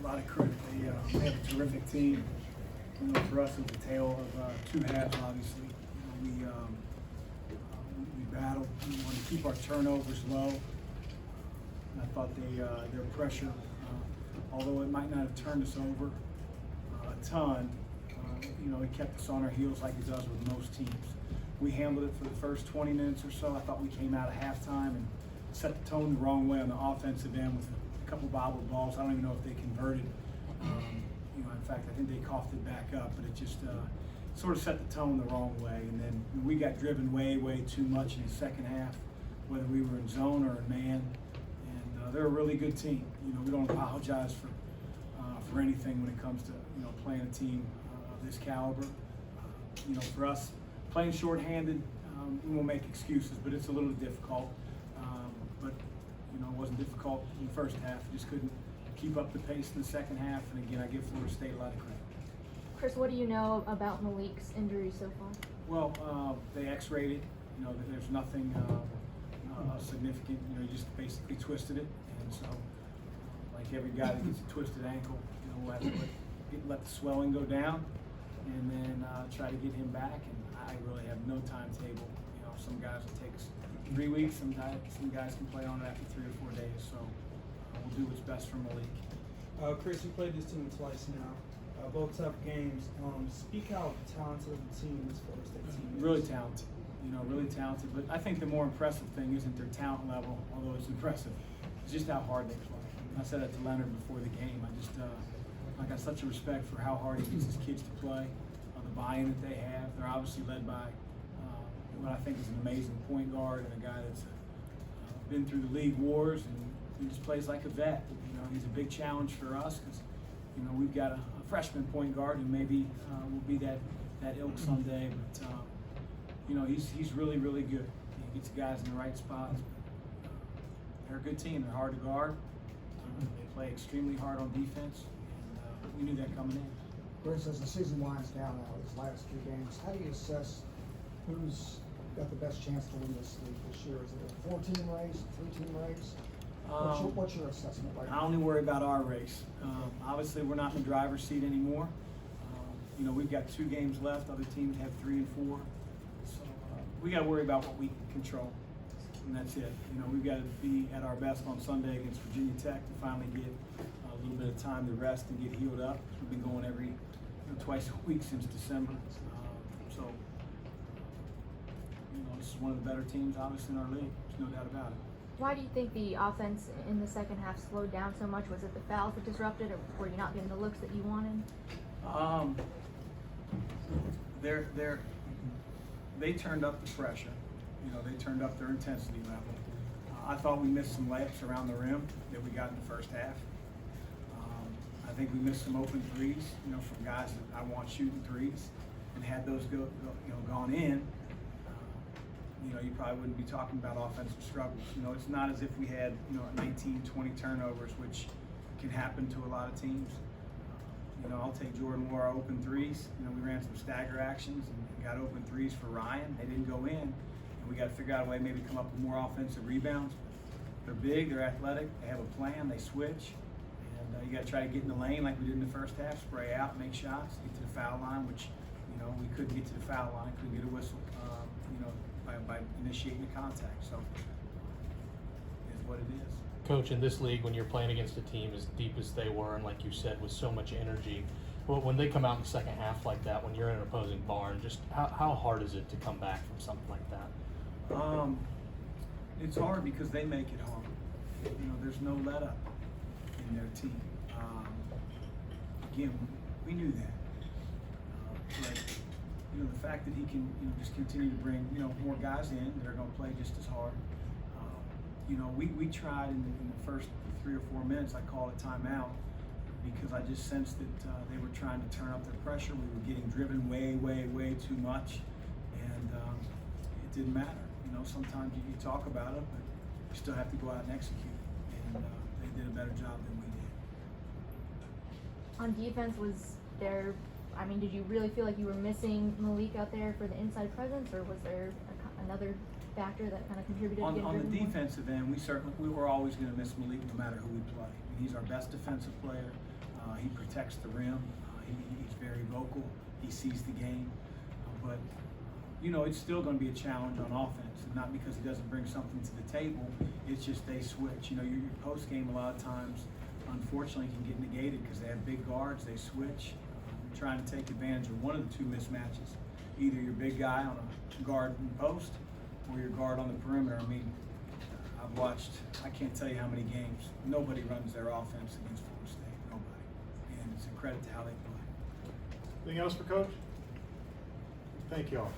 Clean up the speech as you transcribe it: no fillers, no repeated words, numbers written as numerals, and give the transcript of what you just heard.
lot of credit. They have a terrific team. You know, for us, it was a tale of two halves, obviously. You know, we battled. We wanted to keep our turnovers low. And I thought their pressure, although it might not have turned us over a ton, you know, it kept us on our heels like it does with most teams. We handled it for the first 20 minutes or so. I thought we came out at halftime and set the tone the wrong way on the offensive end with a couple bobbled balls. I don't even know if they converted. You know, in fact, I think they coughed it back up, but it just sort of set the tone the wrong way. And then we got driven way too much in the second half, whether we were in zone or in man. And they're a really good team. You know, we don't apologize for anything when it comes to, you know, playing a team of this caliber. You know, for us, playing shorthanded, we won't make excuses, but it's a little difficult. But you know, it wasn't difficult in the first half. Just couldn't keep up the pace in the second half. And again, I give Florida State a lot of credit. Chris, what do you know about Malik's injury so far? Well, they X-rayed it. You know, there's nothing significant. You know, he just basically twisted it. And so, like every guy that gets a twisted ankle, you know, we'll have to let the swelling go down, and then try to get him back. And I really have no timetable. You know, some guys it takes 3 weeks. Some guys can play on it after 3 or 4 days. So we'll do what's best for Malik. Chris, you played this team twice now. Both tough games. Speak how talented of a team this Florida State team is. Really talented, you know, really talented. But I think the more impressive thing isn't their talent level, although it's impressive. It's just how hard they play. I said that to Leonard before the game. I got such a respect for how hard he gets his kids to play, the buy-in that they have. They're obviously led by what I think is an amazing point guard and a guy that's been through the league wars, and he just plays like a vet. You know, he's a big challenge for us because, you know, we've got a freshman point guard who maybe will be that ilk someday. But you know, he's really good. He gets the guys in the right spots. They're a good team. They're hard to guard. They play extremely hard on defense, and we knew that coming in. Chris, as the season winds down now, these last few games, how do you assess who's got the best chance to win this league this year? Is it a 4-team race, a 3-team race? What's your assessment right now? I only worry about our race. Obviously, we're not in the driver's seat anymore. You know, we've got 2 games left. Other teams have 3 and 4. So we got to worry about what we can control, and that's it. You know, we've got to be at our best on Sunday against Virginia Tech to finally get a little bit of time to rest and get healed up. We've been going every twice a week since December. So you know, this is one of the better teams, obviously, in our league. There's no doubt about it. Why do you think the offense in the second half slowed down so much? Was it the fouls that disrupted, or were you not getting the looks that you wanted? They turned up the pressure. You know, they turned up their intensity level. I thought we missed some layups around the rim that we got in the first half. I think we missed some open threes, you know, from guys that I want shooting threes, and had those gone in. You know, you probably wouldn't be talking about offensive struggles. You know, it's not as if we had, you know, 19, 20 turnovers, which can happen to a lot of teams. You know, I'll take Jordan Laura open threes. You know, we ran some stagger actions and got open threes for Ryan. They didn't go in, and we got to figure out a way maybe come up with more offensive rebounds. They're big, they're athletic, they have a plan, they switch, and you got to try to get in the lane like we did in the first half, spray out, make shots, get to the foul line, which, you know, we couldn't get to the foul line, couldn't get a whistle, you know, by initiating the contact. So is what it is. Coach, in this league, when you're playing against a team as deep as they were, and like you said, with so much energy, well, when they come out in the second half like that, when you're in an opposing barn, just how hard is it to come back from something like that? It's hard because they make it hard. You know, there's no let up in their team. Again, we knew that. But you know, the fact that he can, you know, just continue to bring, you know, more guys in that are going to play just as hard. You know, we tried in the first 3 or 4 minutes. I called a timeout because I just sensed that they were trying to turn up their pressure. We were getting driven way too much, and it didn't matter. You know, sometimes you talk about it, but you still have to go out and execute. And they did a better job than we did. On defense, was there? I mean, did you really feel like you were missing Malik out there for the inside presence, or was there another factor that kind of contributed to getting on the driven more? defensive end, we were always going to miss Malik no matter who we play. I mean, he's our best defensive player. He protects the rim. He's very vocal. He sees the game. But you know, it's still going to be a challenge on offense, and not because he doesn't bring something to the table. It's just they switch. You know, your post game a lot of times, unfortunately, can get negated because they have big guards. They switch, trying to take advantage of one of the two mismatches. Either your big guy on a guard in post, or your guard on the perimeter. I mean, I've watched. I can't tell you how many games. Nobody runs their offense against Florida State. Nobody, and it's a credit to how they play. Anything else for Coach? Thank you all.